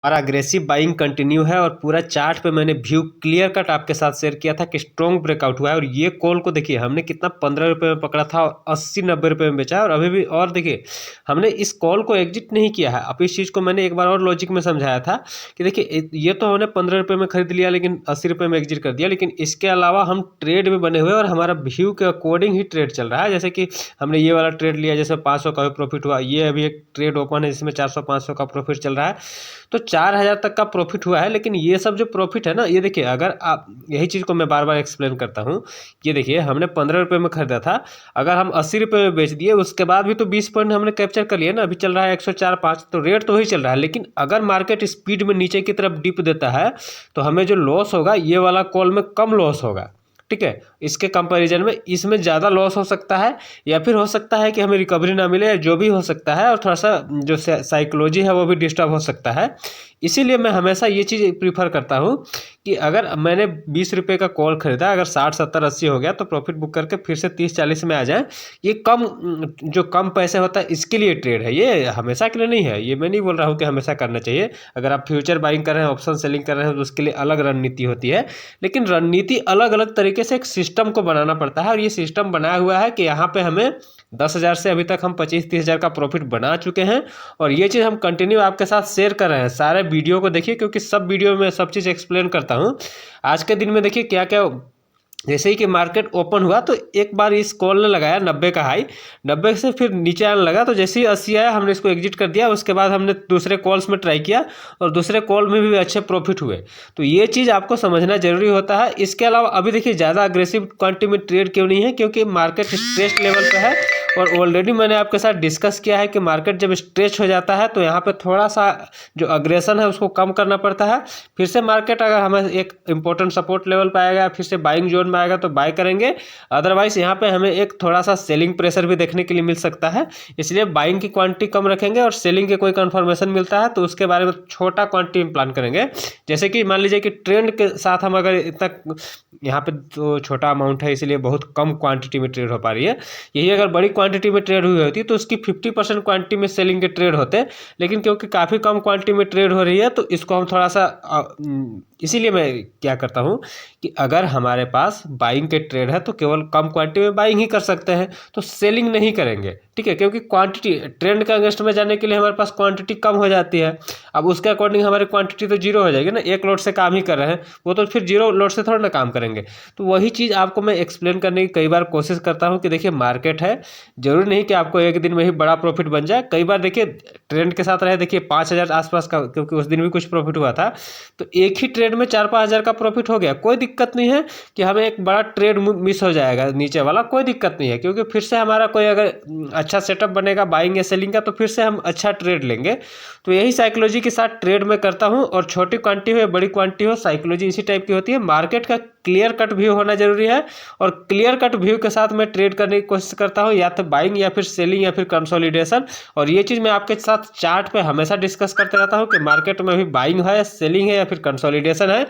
और aggressive buying continue है और पूरा चार्ट पे मैंने व्यू क्लियर कट आपके साथ शेयर किया था कि स्ट्रॉन्ग ब्रेकआउट हुआ है। और ये कॉल को देखिए हमने कितना 15 रुपये में पकड़ा था और 80-90 रुपये में बेचा है। और अभी भी और देखिए हमने इस कॉल को एग्जिट नहीं किया है। अब इस चीज़ को मैंने एक बार और लॉजिक में समझाया था कि देखिए ये तो हमने 15 रुपये में खरीद लिया लेकिन 80 रुपये में एग्जिट कर दिया, लेकिन इसके अलावा हम ट्रेड में बने हुए और हमारा व्यू के अकॉर्डिंग ही ट्रेड चल रहा है। जैसे कि हमने ये वाला ट्रेड लिया, जैसे 500 का भी प्रॉफिट हुआ, ये अभी एक ट्रेड ओपन है जिसमें 400-500 का प्रॉफिट चल रहा है, तो 4000 तक का प्रॉफिट हुआ है। लेकिन ये सब जो प्रॉफिट है ना, ये देखिए अगर आप, यही चीज़ को मैं बार बार एक्सप्लेन करता हूँ, ये देखिए हमने 15 रुपये में खरीदा था, अगर हम 80 रुपये में बेच दिए उसके बाद भी तो 20 पॉइंट हमने कैप्चर कर लिया ना। अभी चल रहा है 104.5, तो रेट तो वही चल रहा है। लेकिन अगर मार्केट स्पीड में नीचे की तरफ डिप देता है तो हमें जो लॉस होगा ये वाला कॉल में कम लॉस होगा, ठीक है। इसके कंपैरिजन में इसमें ज़्यादा लॉस हो सकता है, या फिर हो सकता है कि हमें रिकवरी ना मिले, या जो भी हो सकता है। और थोड़ा सा जो साइकोलॉजी है वो भी डिस्टर्ब हो सकता है। इसीलिए मैं हमेशा ये चीज़ प्रीफर करता हूँ कि अगर मैंने 20 रुपये का कॉल खरीदा, अगर 60, 70, 80 हो गया तो प्रॉफिट बुक करके फिर से 30-40 में आ जाए। ये कम, जो कम पैसे होता है इसके लिए ट्रेड है, ये हमेशा के लिए नहीं है। ये मैं नहीं बोल रहा हूँ कि हमेशा करना चाहिए। अगर आप फ्यूचर बाइंग कर रहे हैं, ऑप्शन सेलिंग कर रहे हैं, तो उसके लिए अलग रणनीति होती है। लेकिन रणनीति अलग अलग तरीके से एक सिस्टम को बनाना पड़ता है, और ये सिस्टम बनाया हुआ है कि यहाँ पे हमें 10,000 से अभी तक हम 25-30 हज़ार का प्रॉफिट बना चुके हैं। और ये चीज़ हम कंटिन्यू आपके साथ शेयर कर रहे हैं। सारे वीडियो को देखिए, क्योंकि सब वीडियो में सब चीज़ एक्सप्लेन करता हूँ। आज के दिन में देखिए क्या क्या, जैसे ही कि मार्केट ओपन हुआ तो एक बार इस कॉल ने लगाया 90 का हाई, 90 से फिर नीचे आने लगा, तो जैसे ही 80 आया हमने इसको एग्जिट कर दिया। उसके बाद हमने दूसरे कॉल्स में ट्राई किया और दूसरे कॉल में भी अच्छे प्रॉफिट हुए। तो ये चीज़ आपको समझना जरूरी होता है। इसके अलावा अभी देखिए ज़्यादा अग्रेसिव क्वांटिटी में ट्रेड क्यों नहीं है, क्योंकि मार्केट स्ट्रेस लेवल पर है। और ऑलरेडी मैंने आपके साथ डिस्कस किया है कि मार्केट जब स्ट्रेच हो जाता है तो यहाँ पे थोड़ा सा जो अग्रेशन है उसको कम करना पड़ता है। फिर से मार्केट अगर हमें एक इंपॉर्टेंट सपोर्ट लेवल पर आएगा, फिर से बाइंग जोन में आएगा तो बाय करेंगे। अदरवाइज यहाँ पे हमें एक थोड़ा सा सेलिंग प्रेशर भी देखने के लिए मिल सकता है। इसलिए बाइंग की क्वांटिटी कम रखेंगे, और सेलिंग के कोई कंफर्मेशन मिलता है तो उसके बारे में छोटा क्वांटिटी में प्लान करेंगे। जैसे कि मान लीजिए कि ट्रेंड के साथ हम अगर इतना, यहाँ पे तो छोटा अमाउंट है इसलिए बहुत कम क्वांटिटी में ट्रेड हो पा रही है। यही अगर बड़ी क्वांटिटी में ट्रेड हुई होती तो उसकी 50% क्वांटिटी में सेलिंग के ट्रेड होते। लेकिन क्योंकि काफ़ी कम क्वांटिटी में ट्रेड हो रही है तो इसको हम थोड़ा सा, इसीलिए मैं क्या करता हूँ कि अगर हमारे पास बाइंग के ट्रेड है तो केवल कम क्वांटिटी में बाइंग ही कर सकते हैं, तो सेलिंग नहीं करेंगे, ठीक है। क्योंकि क्वांटिटी, ट्रेंड के अगेंस्ट में जाने के लिए हमारे पास क्वांटिटी कम हो जाती है। अब उसके अकॉर्डिंग हमारी क्वांटिटी तो जीरो हो जाएगी ना। एक लॉट से काम ही कर रहे हैं, वो तो फिर जीरो लॉट से थोड़ा ना काम करेंगे। तो वही चीज़ आपको मैं एक्सप्लेन करने की कई बार कोशिश करता हूँ कि देखिए मार्केट है, जरूरी नहीं कि आपको एक दिन में ही बड़ा प्रॉफिट बन जाए। कई बार देखिए ट्रेंड के साथ रहे, देखिए 5,000 आसपास का, क्योंकि उस दिन भी कुछ प्रॉफिट हुआ था, तो एक ही ट्रेड में 4-5 हज़ार का प्रॉफिट हो गया। कोई दिक्कत नहीं है कि हमें एक बड़ा ट्रेड मिस हो जाएगा नीचे वाला, कोई दिक्कत नहीं है। क्योंकि फिर से हमारा कोई अगर अच्छा सेटअप बनेगा बाइंग या सेलिंग का तो फिर से हम अच्छा ट्रेड लेंगे। तो यही साइकोलॉजी के साथ ट्रेड में करता हूँ। और छोटी क्वांटिटी हो या बड़ी क्वांटिटी हो, साइकोलॉजी इसी टाइप की होती है। मार्केट का क्लियर कट व्यू होना जरूरी है, और क्लियर कट व्यू के साथ मैं ट्रेड करने की कोशिश करता हूँ, या तो बाइंग या फिर सेलिंग या फिर कंसोलिडेशन। और ये चीज़ मैं आपके साथ चार्ट पे हमेशा डिस्कस करते रहता हूँ कि मार्केट में अभी बाइंग है या सेलिंग है या फिर कंसोलिडेशन है।